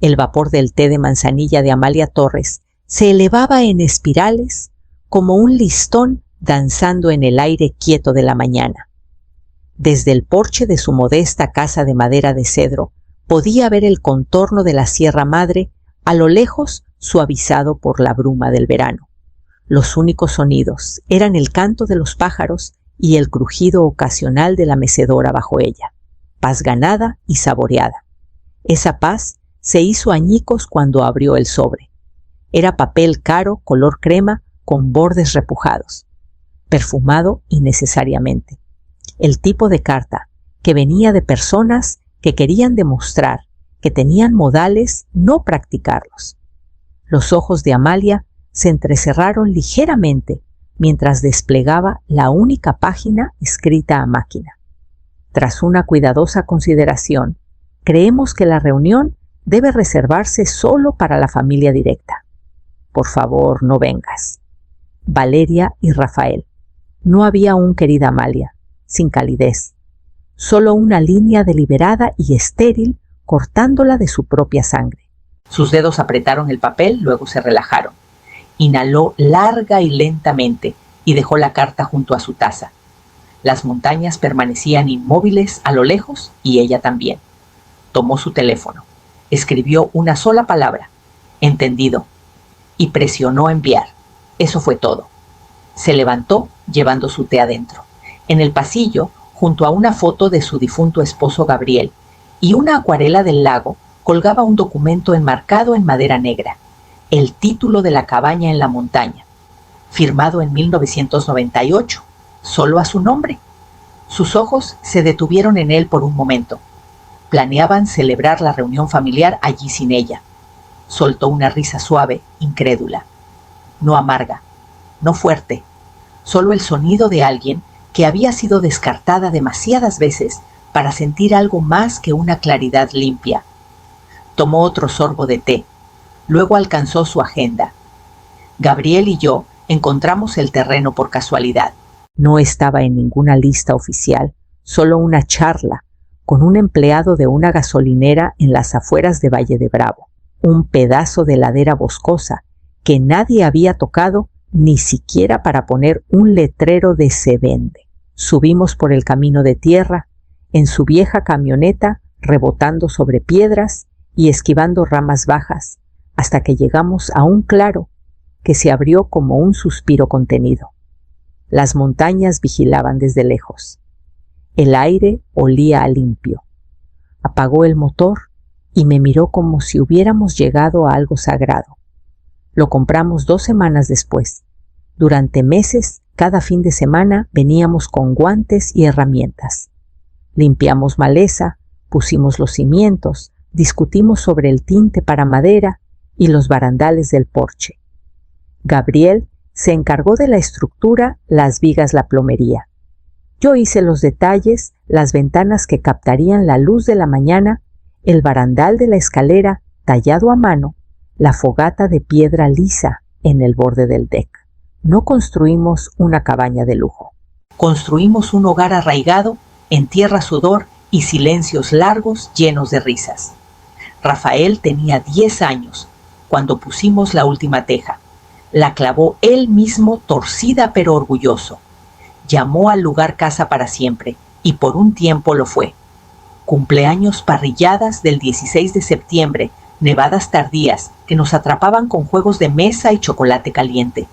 El vapor del té de manzanilla de Amalia Torres se elevaba en espirales como un listón danzando en el aire quieto de la mañana. Desde el porche de su modesta casa de madera de cedro podía ver el contorno de la Sierra Madre a lo lejos suavizado por la bruma del verano. Los únicos sonidos eran el canto de los pájaros y el crujido ocasional de la mecedora bajo ella. Paz ganada y saboreada. Esa paz se hizo añicos cuando abrió el sobre. Era papel caro, color crema, con bordes repujados. Perfumado innecesariamente. El tipo de carta que venía de personas que querían demostrar que tenían modales, no practicarlos. Los ojos de Amalia se entrecerraron ligeramente mientras desplegaba la única página escrita a máquina. Tras una cuidadosa consideración, creemos que la reunión debe reservarse solo para la familia directa. Por favor, no vengas. Valeria y Rafael. No había aún querida Amalia, sin calidez. Solo una línea deliberada y estéril cortándola de su propia sangre. Sus dedos apretaron el papel, luego se relajaron. Inhaló larga y lentamente y dejó la carta junto a su taza. Las montañas permanecían inmóviles a lo lejos y ella también. Tomó su teléfono, escribió una sola palabra, entendido, y presionó enviar. Eso fue todo. Se levantó llevando su té adentro. En el pasillo, junto a una foto de su difunto esposo Gabriel y una acuarela del lago, colgaba un documento enmarcado en madera negra, el título de la cabaña en la montaña, firmado en 1998, solo a su nombre. Sus ojos se detuvieron en él por un momento. Planeaban celebrar la reunión familiar allí sin ella. Soltó una risa suave, incrédula. No amarga, no fuerte, solo el sonido de alguien que había sido descartada demasiadas veces para sentir algo más que una claridad limpia. Tomó otro sorbo de té. Luego alcanzó su agenda. Gabriel y yo encontramos el terreno por casualidad. No estaba en ninguna lista oficial, solo una charla con un empleado de una gasolinera en las afueras de Valle de Bravo. Un pedazo de ladera boscosa que nadie había tocado ni siquiera para poner un letrero de se vende. Subimos por el camino de tierra, en su vieja camioneta, rebotando sobre piedras y esquivando ramas bajas, hasta que llegamos a un claro que se abrió como un suspiro contenido. Las montañas vigilaban desde lejos. El aire olía a limpio. Apagó el motor y me miró como si hubiéramos llegado a algo sagrado. Lo compramos 2 semanas después. Durante meses, cada fin de semana veníamos con guantes y herramientas. Limpiamos maleza, pusimos los cimientos, discutimos sobre el tinte para madera y los barandales del porche. Gabriel se encargó de la estructura, las vigas, la plomería. Yo hice los detalles, las ventanas que captarían la luz de la mañana, el barandal de la escalera tallado a mano, la fogata de piedra lisa en el borde del deck. No construimos una cabaña de lujo. Construimos un hogar arraigado en tierra, sudor y silencios largos llenos de risas. Rafael tenía 10 años cuando pusimos la última teja. La clavó él mismo, torcida pero orgulloso. Llamó al lugar casa para siempre, y por un tiempo lo fue. Cumpleaños, parrilladas del 16 de septiembre, nevadas tardías que nos atrapaban con juegos de mesa y chocolate caliente.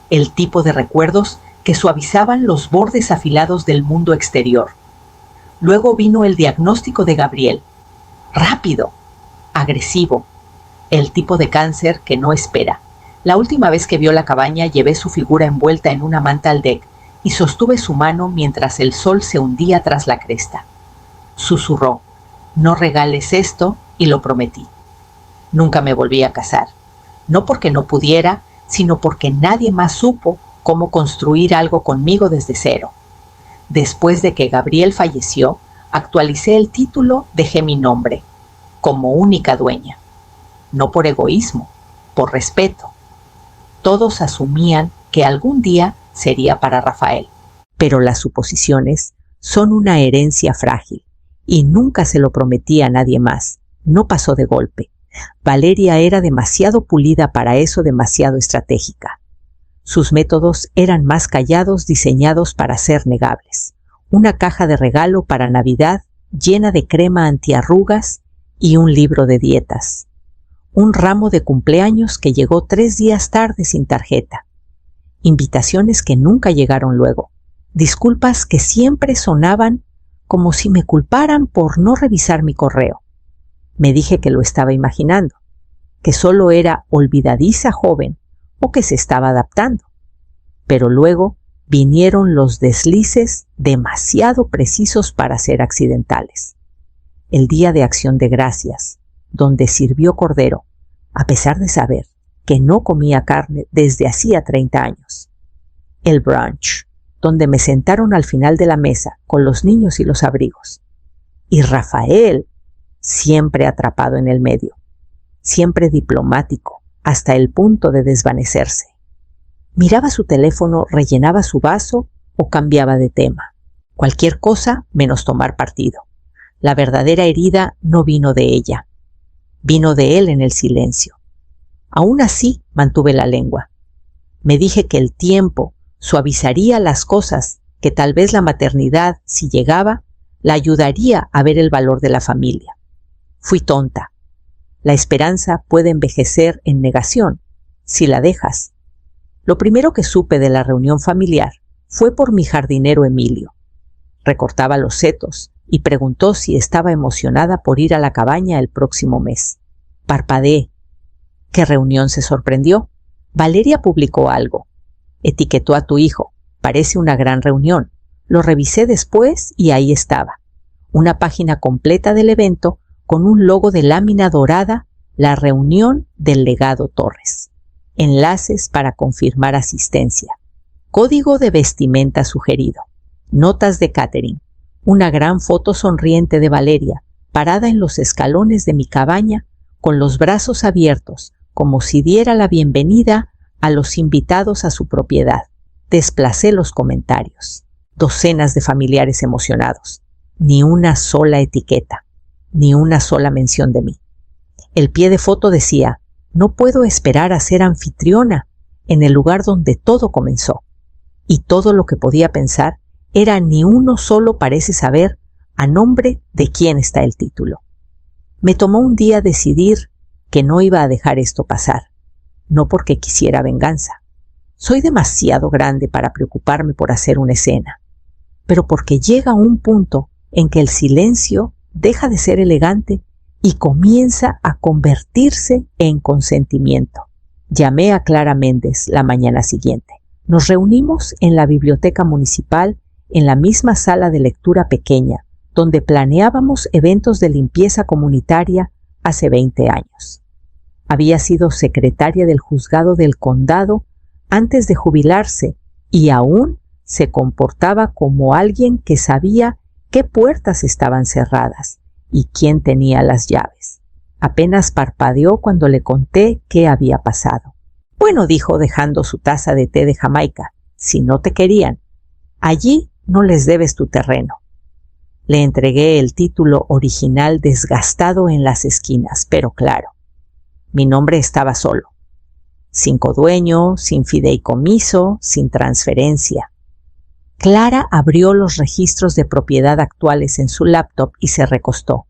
El tipo de recuerdos que suavizaban los bordes afilados del mundo exterior. Luego vino el diagnóstico de Gabriel. Rápido, agresivo, el tipo de cáncer que no espera. La última vez que vio la cabaña llevé su figura envuelta en una manta al deck y sostuve su mano mientras el sol se hundía tras la cresta. Susurró, no regales esto, y lo prometí. Nunca me volví a casar, no porque no pudiera, sino porque nadie más supo cómo construir algo conmigo desde cero. Después de que Gabriel falleció, actualicé el título, dejé mi nombre, como única dueña. No por egoísmo, por respeto. Todos asumían que algún día sería para Rafael. Pero las suposiciones son una herencia frágil, y nunca se lo prometí a nadie más. No pasó de golpe. Valeria era demasiado pulida para eso, demasiado estratégica. Sus métodos eran más callados, diseñados para ser negables. Una caja de regalo para Navidad llena de crema antiarrugas y un libro de dietas. Un ramo de cumpleaños que llegó 3 días tarde sin tarjeta. Invitaciones que nunca llegaron luego. Disculpas que siempre sonaban como si me culparan por no revisar mi correo. Me dije que lo estaba imaginando, que solo era olvidadiza joven o que se estaba adaptando. Pero luego vinieron los deslices demasiado precisos para ser accidentales. El Día de Acción de Gracias, donde sirvió cordero, a pesar de saber que no comía carne desde hacía 30 años. El brunch, donde me sentaron al final de la mesa con los niños y los abrigos. Y Rafael, siempre atrapado en el medio, siempre diplomático, hasta el punto de desvanecerse. Miraba su teléfono, rellenaba su vaso o cambiaba de tema. Cualquier cosa menos tomar partido. La verdadera herida no vino de ella. Vino de él en el silencio. Aún así mantuve la lengua. Me dije que el tiempo suavizaría las cosas, que tal vez la maternidad, si llegaba, la ayudaría a ver el valor de la familia. Fui tonta. La esperanza puede envejecer en negación, si la dejas. Lo primero que supe de la reunión familiar fue por mi jardinero Emilio. Recortaba los setos y preguntó si estaba emocionada por ir a la cabaña el próximo mes. Parpadeé. ¿Qué reunión? Se sorprendió. Valeria publicó algo. Etiquetó a tu hijo. Parece una gran reunión. Lo revisé después y ahí estaba. Una página completa del evento con un logo de lámina dorada, la reunión del legado Torres. Enlaces para confirmar asistencia. Código de vestimenta sugerido. Notas de catering. Una gran foto sonriente de Valeria, parada en los escalones de mi cabaña, con los brazos abiertos, como si diera la bienvenida a los invitados a su propiedad. Desplacé los comentarios. Docenas de familiares emocionados. Ni una sola etiqueta, ni una sola mención de mí. El pie de foto decía: no puedo esperar a ser anfitriona en el lugar donde todo comenzó. Y todo lo que podía pensar era: ni uno solo parece saber a nombre de quién está el título. Me tomó un día decidir que no iba a dejar esto pasar, no porque quisiera venganza. Soy demasiado grande para preocuparme por hacer una escena, pero porque llega un punto en que el silencio deja de ser elegante y comienza a convertirse en consentimiento. Llamé a Clara Méndez la mañana siguiente. Nos reunimos en la biblioteca municipal, en la misma sala de lectura pequeña, donde planeábamos eventos de limpieza comunitaria hace 20 años. Había sido secretaria del juzgado del condado antes de jubilarse y aún se comportaba como alguien que sabía qué puertas estaban cerradas y quién tenía las llaves. Apenas parpadeó cuando le conté qué había pasado. Bueno, dijo dejando su taza de té de Jamaica, si no te querían, allí no les debes tu terreno. Le entregué el título original desgastado en las esquinas, pero claro, mi nombre estaba solo. Sin codueño, sin fideicomiso, sin transferencia. Clara abrió los registros de propiedad actuales en su laptop y se recostó.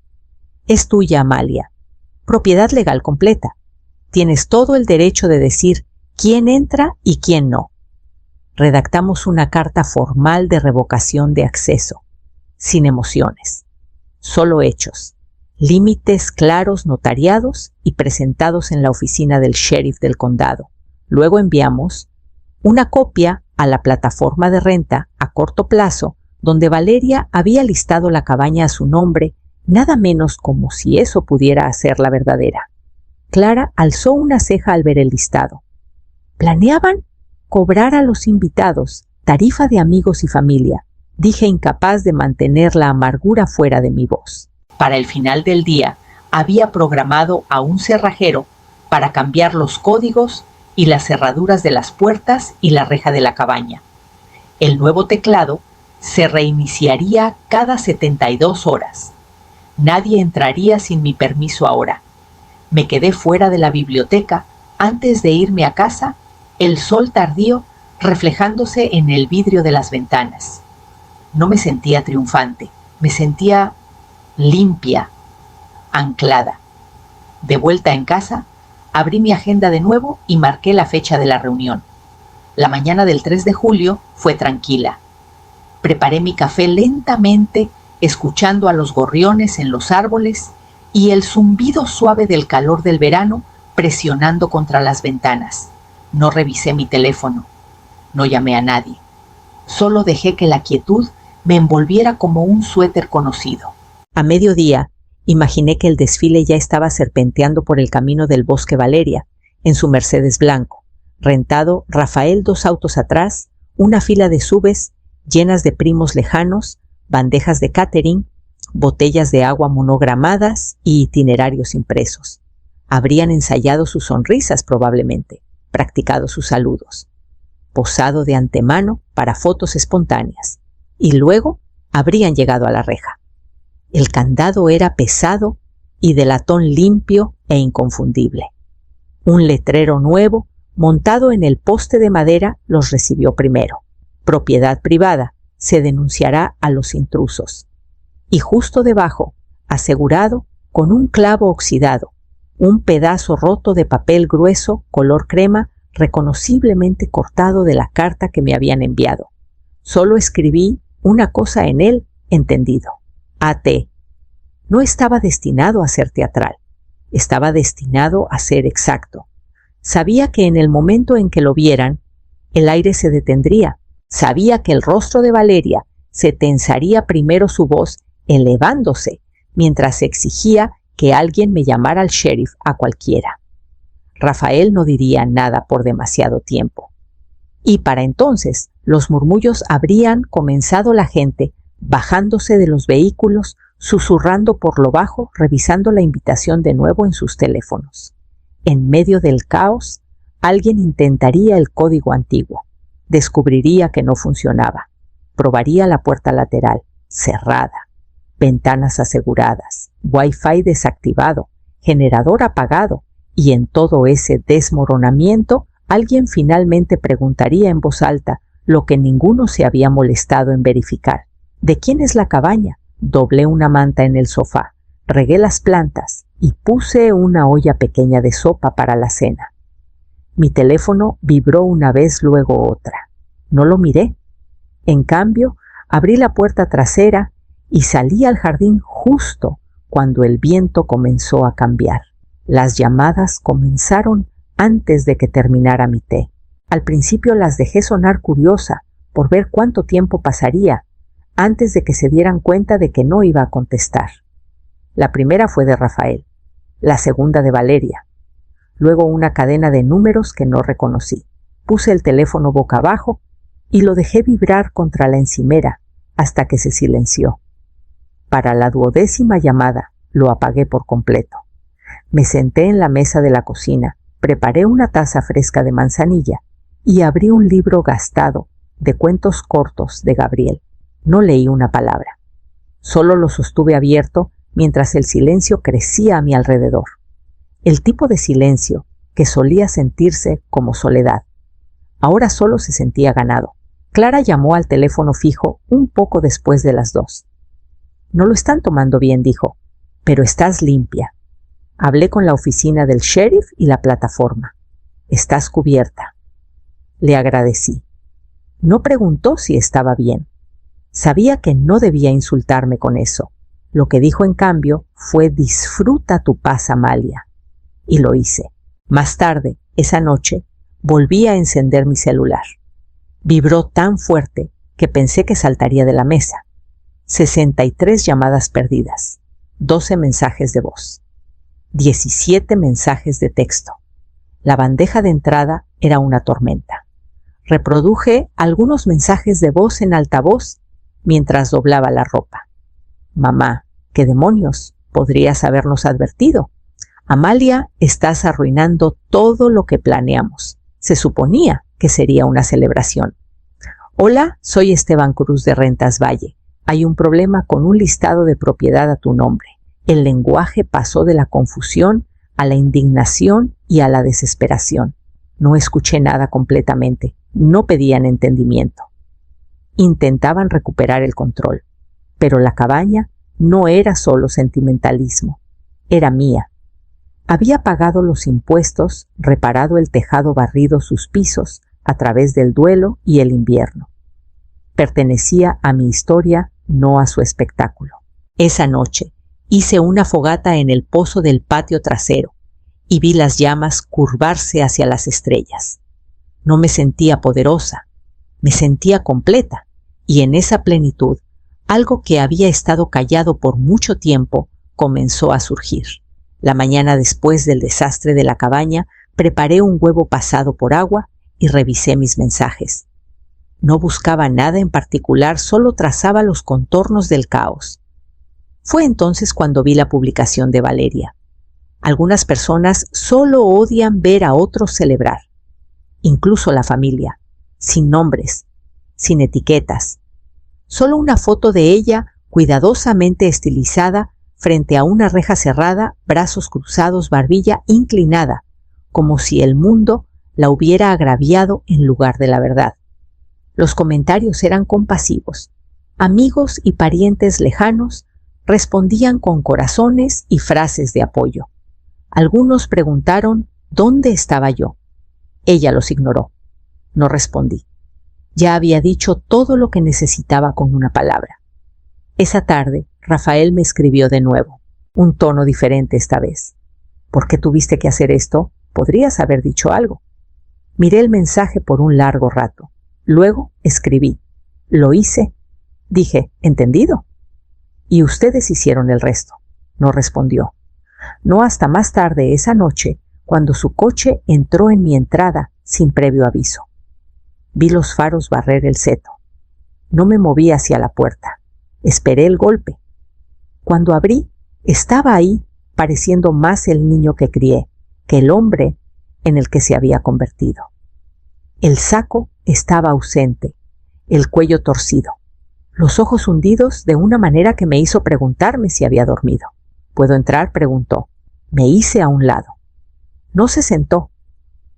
Es tuya, Amalia. Propiedad legal completa. Tienes todo el derecho de decir quién entra y quién no. Redactamos una carta formal de revocación de acceso, sin emociones, solo hechos, límites claros notariados y presentados en la oficina del sheriff del condado. Luego enviamos una copia a la plataforma de renta a corto plazo, donde Valeria había listado la cabaña a su nombre, nada menos como si eso pudiera hacer la verdadera. Clara alzó una ceja al ver el listado. ¿Planeaban cobrar a los invitados tarifa de amigos y familia? Dije, incapaz de mantener la amargura fuera de mi voz. Para el final del día, había programado a un cerrajero para cambiar los códigos y las cerraduras de las puertas y la reja de la cabaña. El nuevo teclado se reiniciaría cada 72 horas. Nadie entraría sin mi permiso ahora. Me quedé fuera de la biblioteca antes de irme a casa, el sol tardío reflejándose en el vidrio de las ventanas. No me sentía triunfante, me sentía limpia, anclada. De vuelta en casa, abrí mi agenda de nuevo y marqué la fecha de la reunión. La mañana del 3 de julio fue tranquila. Preparé mi café lentamente, escuchando a los gorriones en los árboles y el zumbido suave del calor del verano presionando contra las ventanas. No revisé mi teléfono, no llamé a nadie. Solo dejé que la quietud me envolviera como un suéter conocido. A mediodía, imaginé que el desfile ya estaba serpenteando por el camino del Bosque Valeria, en su Mercedes blanco, rentado Rafael 2 autos atrás, una fila de subes llenas de primos lejanos, bandejas de catering, botellas de agua monogramadas y itinerarios impresos. Habrían ensayado sus sonrisas probablemente, practicado sus saludos, posado de antemano para fotos espontáneas, y luego habrían llegado a la reja. El candado era pesado y de latón limpio e inconfundible. Un letrero nuevo, montado en el poste de madera, los recibió primero. Propiedad privada, se denunciará a los intrusos. Y justo debajo, asegurado, con un clavo oxidado, un pedazo roto de papel grueso, color crema, reconociblemente cortado de la carta que me habían enviado. Solo escribí una cosa en él, entendido. A.T. No estaba destinado a ser teatral, estaba destinado a ser exacto. Sabía que en el momento en que lo vieran, el aire se detendría. Sabía que el rostro de Valeria se tensaría primero su voz elevándose, mientras exigía que alguien me llamara al sheriff a cualquiera. Rafael no diría nada por demasiado tiempo. Y para entonces los murmullos habrían comenzado, la gente bajándose de los vehículos, susurrando por lo bajo, revisando la invitación de nuevo en sus teléfonos. En medio del caos, alguien intentaría el código antiguo. Descubriría que no funcionaba. Probaría la puerta lateral, cerrada. Ventanas aseguradas, Wi-Fi desactivado, generador apagado, y en todo ese desmoronamiento, alguien finalmente preguntaría en voz alta lo que ninguno se había molestado en verificar. ¿De quién es la cabaña? Doblé una manta en el sofá, regué las plantas y puse una olla pequeña de sopa para la cena. Mi teléfono vibró una vez, luego otra. No lo miré. En cambio, abrí la puerta trasera y salí al jardín justo cuando el viento comenzó a cambiar. Las llamadas comenzaron antes de que terminara mi té. Al principio las dejé sonar curiosa por ver cuánto tiempo pasaría antes de que se dieran cuenta de que no iba a contestar. La primera fue de Rafael, la segunda de Valeria, luego una cadena de números que no reconocí. Puse el teléfono boca abajo y lo dejé vibrar contra la encimera hasta que se silenció. Para la 12ª llamada lo apagué por completo. Me senté en la mesa de la cocina, preparé una taza fresca de manzanilla y abrí un libro gastado de cuentos cortos de Gabriel. No leí una palabra. Solo lo sostuve abierto mientras el silencio crecía a mi alrededor. El tipo de silencio que solía sentirse como soledad. Ahora solo se sentía ganado. Clara llamó al teléfono fijo un poco después de las 2. No lo están tomando bien, dijo, pero estás limpia. Hablé con la oficina del sheriff y la plataforma. Estás cubierta. Le agradecí. No preguntó si estaba bien. Sabía que no debía insultarme con eso. Lo que dijo en cambio fue: disfruta tu paz, Amalia. Y lo hice. Más tarde, esa noche, volví a encender mi celular. Vibró tan fuerte que pensé que saltaría de la mesa. 63 llamadas perdidas, 12 mensajes de voz, 17 mensajes de texto. La bandeja de entrada era una tormenta. Reproduje algunos mensajes de voz en altavoz mientras doblaba la ropa. Mamá, ¿qué demonios? Podrías habernos advertido. Amalia, estás arruinando todo lo que planeamos. Se suponía que sería una celebración. Hola, soy Esteban Cruz de Rentas Valle. Hay un problema con un listado de propiedad a tu nombre. El lenguaje pasó de la confusión a la indignación y a la desesperación. No escuché nada completamente, no pedían entendimiento. Intentaban recuperar el control, pero la cabaña no era solo sentimentalismo, era mía. Había pagado los impuestos, reparado el tejado, barrido sus pisos a través del duelo y el invierno. Pertenecía a mi historia, no a su espectáculo. Esa noche hice una fogata en el pozo del patio trasero y vi las llamas curvarse hacia las estrellas. No me sentía poderosa, me sentía completa, y en esa plenitud, algo que había estado callado por mucho tiempo comenzó a surgir. La mañana después del desastre de la cabaña, preparé un huevo pasado por agua y revisé mis mensajes. No buscaba nada en particular, solo trazaba los contornos del caos. Fue entonces cuando vi la publicación de Valeria. Algunas personas solo odian ver a otros celebrar, incluso la familia, sin nombres, sin etiquetas. Solo una foto de ella cuidadosamente estilizada frente a una reja cerrada, brazos cruzados, barbilla inclinada, como si el mundo la hubiera agraviado en lugar de la verdad. Los comentarios eran compasivos. Amigos y parientes lejanos respondían con corazones y frases de apoyo. Algunos preguntaron dónde estaba yo. Ella los ignoró. No respondí. Ya había dicho todo lo que necesitaba con una palabra. Esa tarde, Rafael me escribió de nuevo, un tono diferente esta vez. ¿Por qué tuviste que hacer esto? Podrías haber dicho algo. Miré el mensaje por un largo rato. Luego escribí. Lo hice. Dije, ¿entendido? Y ustedes hicieron el resto. No respondió. No hasta más tarde esa noche, cuando su coche entró en mi entrada sin previo aviso. Vi los faros barrer el seto. No me moví hacia la puerta. Esperé el golpe. Cuando abrí, estaba ahí, pareciendo más el niño que crié que el hombre en el que se había convertido. El saco estaba ausente, el cuello torcido, los ojos hundidos de una manera que me hizo preguntarme si había dormido. ¿Puedo entrar?, preguntó. Me hice a un lado. No se sentó,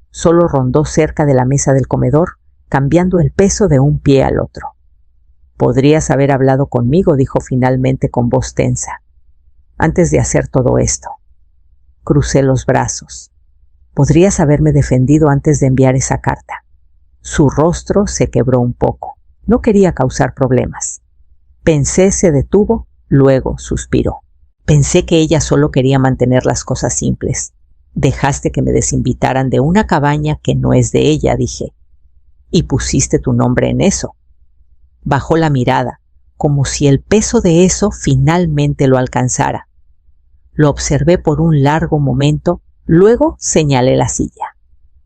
solo rondó cerca de la mesa del comedor, cambiando el peso de un pie al otro. Podrías haber hablado conmigo, dijo finalmente con voz tensa, antes de hacer todo esto. Crucé los brazos. Podrías haberme defendido antes de enviar esa carta. Su rostro se quebró un poco. No quería causar problemas. Pensé, se detuvo, luego suspiró. Pensé que ella solo quería mantener las cosas simples. Dejaste que me desinvitaran de una cabaña que no es de ella, dije. Y pusiste tu nombre en eso. Bajó la mirada, como si el peso de eso finalmente lo alcanzara. Lo observé por un largo momento, luego señalé la silla.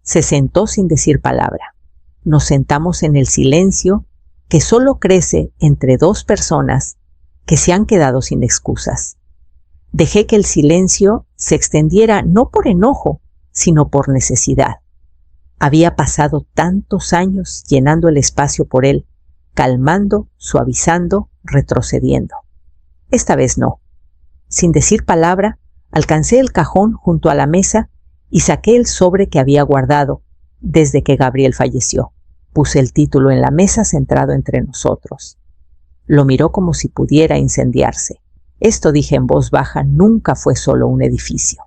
Se sentó sin decir palabra. Nos sentamos en el silencio que solo crece entre dos personas que se han quedado sin excusas. Dejé que el silencio se extendiera no por enojo, sino por necesidad. Había pasado tantos años llenando el espacio por él, calmando, suavizando, retrocediendo. Esta vez no. Sin decir palabra, alcancé el cajón junto a la mesa y saqué el sobre que había guardado desde que Gabriel falleció. Puse el título en la mesa centrado entre nosotros. Lo miró como si pudiera incendiarse. Esto, dije en voz baja, nunca fue solo un edificio.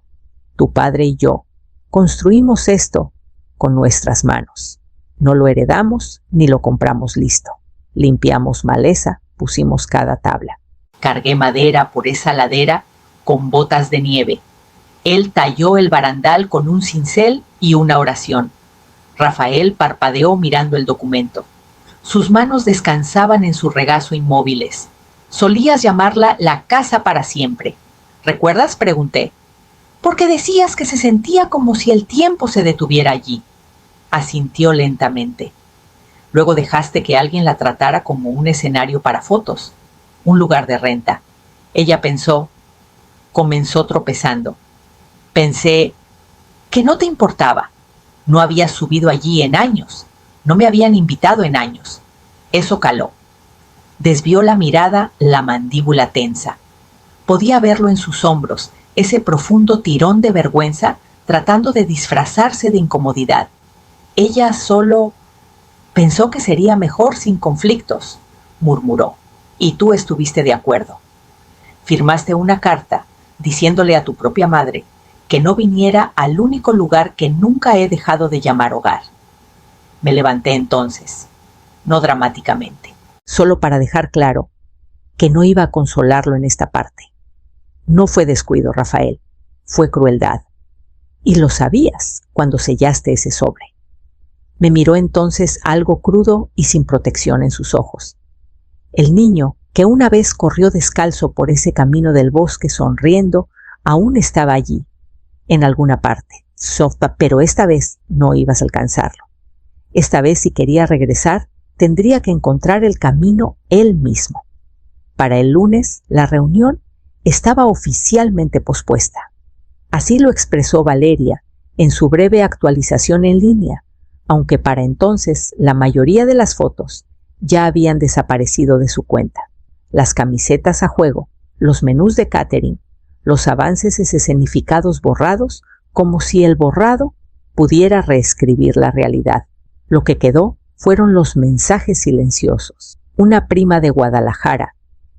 Tu padre y yo construimos esto con nuestras manos. No lo heredamos ni lo compramos listo. Limpiamos maleza, pusimos cada tabla. Cargué madera por esa ladera con botas de nieve. Él talló el barandal con un cincel y una oración. Rafael parpadeó mirando el documento. Sus manos descansaban en su regazo inmóviles. Solías llamarla la casa para siempre. ¿Recuerdas?, pregunté. Porque decías que se sentía como si el tiempo se detuviera allí. Asintió lentamente. Luego dejaste que alguien la tratara como un escenario para fotos, un lugar de renta. Ella comenzó tropezando. Pensé que no te importaba. No habías subido allí en años. No me habían invitado en años. Eso caló. Desvió la mirada, la mandíbula tensa. Podía verlo en sus hombros, ese profundo tirón de vergüenza tratando de disfrazarse de incomodidad. Ella solo pensó que sería mejor sin conflictos, murmuró, y tú estuviste de acuerdo. Firmaste una carta diciéndole a tu propia madre que no viniera al único lugar que nunca he dejado de llamar hogar. Me levanté entonces, no dramáticamente, solo para dejar claro que no iba a consolarlo en esta parte. No fue descuido, Rafael, fue crueldad. Y lo sabías cuando sellaste ese sobre. Me miró entonces algo crudo y sin protección en sus ojos. El niño, que una vez corrió descalzo por ese camino del bosque sonriendo, aún estaba allí, en alguna parte, pero esta vez no ibas a alcanzarlo. Esta vez, si quería regresar, tendría que encontrar el camino él mismo. Para el lunes, la reunión estaba oficialmente pospuesta. Así lo expresó Valeria en su breve actualización en línea, aunque para entonces la mayoría de las fotos ya habían desaparecido de su cuenta. Las camisetas a juego, los menús de catering, los avances escenificados borrados, como si el borrado pudiera reescribir la realidad. Lo que quedó fueron los mensajes silenciosos. Una prima de Guadalajara,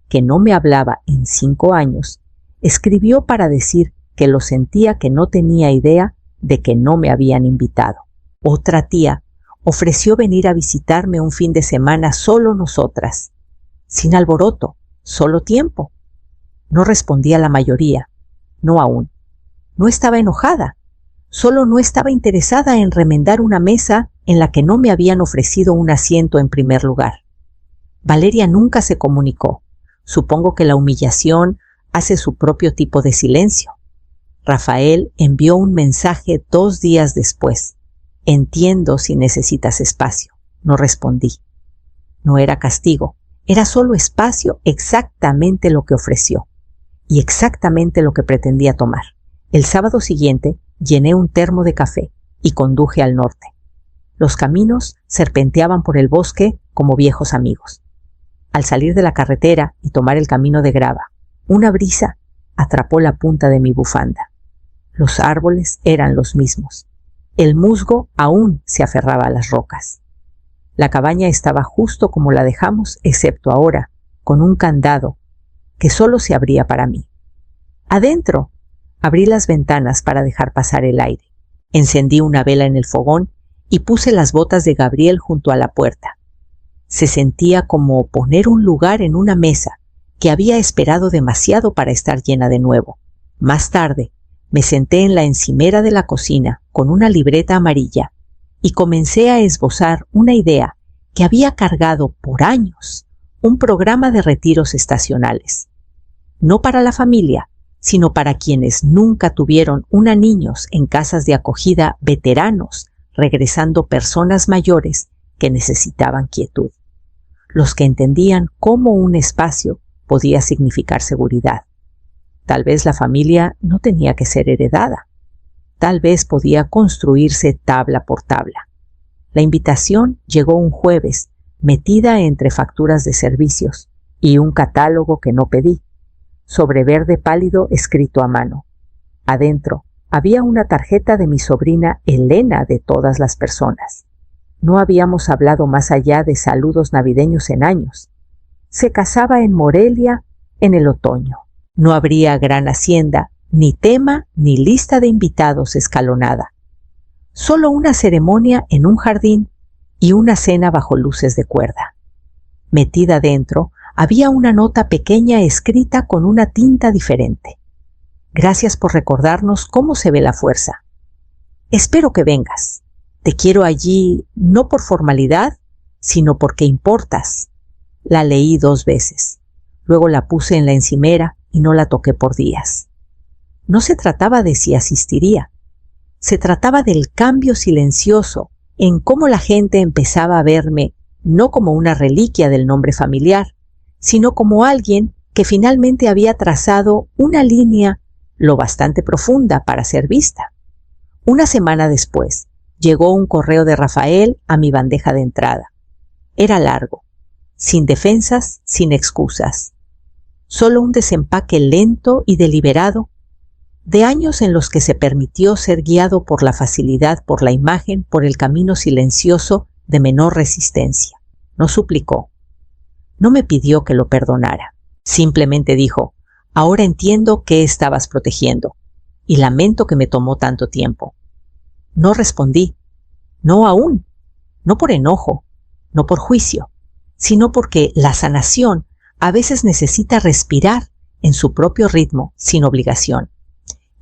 que no me hablaba en 5 años, escribió para decir que lo sentía, que no tenía idea de que no me habían invitado. Otra tía ofreció venir a visitarme un fin de semana solo nosotras, sin alboroto, solo tiempo. No respondía la mayoría, no aún. No estaba enojada, solo no estaba interesada en remendar una mesa en la que no me habían ofrecido un asiento en primer lugar. Valeria nunca se comunicó. Supongo que la humillación hace su propio tipo de silencio. Rafael envió un mensaje 2 días después. Entiendo si necesitas espacio. No respondí. No era castigo, era solo espacio, exactamente lo que ofreció y exactamente lo que pretendía tomar. El sábado siguiente llené un termo de café y conduje al norte. Los caminos serpenteaban por el bosque como viejos amigos. Al salir de la carretera y tomar el camino de grava, una brisa atrapó la punta de mi bufanda. Los árboles eran los mismos. El musgo aún se aferraba a las rocas. La cabaña estaba justo como la dejamos, excepto ahora, con un candado que solo se abría para mí. Adentro, abrí las ventanas para dejar pasar el aire. Encendí una vela en el fogón y puse las botas de Gabriel junto a la puerta. Se sentía como poner un lugar en una mesa que había esperado demasiado para estar llena de nuevo. Más tarde, me senté en la encimera de la cocina con una libreta amarilla y comencé a esbozar una idea que había cargado por años, un programa de retiros estacionales. No para la familia, sino para quienes nunca tuvieron niños en casas de acogida veteranos, regresando personas mayores que necesitaban quietud. Los que entendían cómo un espacio podía significar seguridad. Tal vez la familia no tenía que ser heredada. Tal vez podía construirse tabla por tabla. La invitación llegó un jueves, metida entre facturas de servicios y un catálogo que no pedí, sobre verde pálido escrito a mano. Adentro había una tarjeta de mi sobrina Elena de todas las personas. No habíamos hablado más allá de saludos navideños en años. Se casaba en Morelia en el otoño. No habría gran hacienda, ni tema, ni lista de invitados escalonada. Solo una ceremonia en un jardín y una cena bajo luces de cuerda. Metida dentro había una nota pequeña escrita con una tinta diferente. Gracias por recordarnos cómo se ve la fuerza. Espero que vengas. Te quiero allí no por formalidad, sino porque importas. La leí 2 veces. Luego la puse en la encimera y no la toqué por días. No se trataba de si asistiría. Se trataba del cambio silencioso en cómo la gente empezaba a verme no como una reliquia del nombre familiar, sino como alguien que finalmente había trazado una línea lo bastante profunda para ser vista. Una semana después, llegó un correo de Rafael a mi bandeja de entrada. Era largo, sin defensas, sin excusas. Solo un desempaque lento y deliberado de años en los que se permitió ser guiado por la facilidad, por la imagen, por el camino silencioso de menor resistencia. No suplicó, no me pidió que lo perdonara. Simplemente dijo, ahora entiendo qué estabas protegiendo y lamento que me tomó tanto tiempo. No respondí, no aún, no por enojo, no por juicio, sino porque la sanación a veces necesita respirar en su propio ritmo, sin obligación.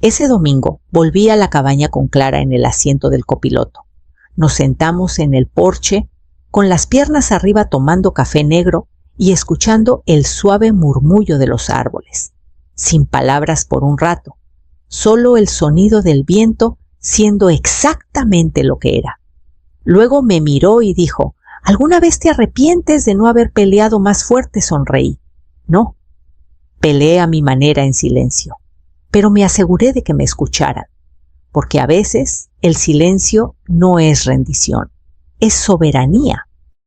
Ese domingo volví a la cabaña con Clara en el asiento del copiloto. Nos sentamos en el porche, con las piernas arriba tomando café negro y escuchando el suave murmullo de los árboles. Sin palabras por un rato, solo el sonido del viento siendo exactamente lo que era. Luego me miró y dijo, ¿alguna vez te arrepientes de no haber peleado más fuerte? Sonreí. No, peleé a mi manera en silencio, pero me aseguré de que me escucharan, porque a veces el silencio no es rendición, es soberanía.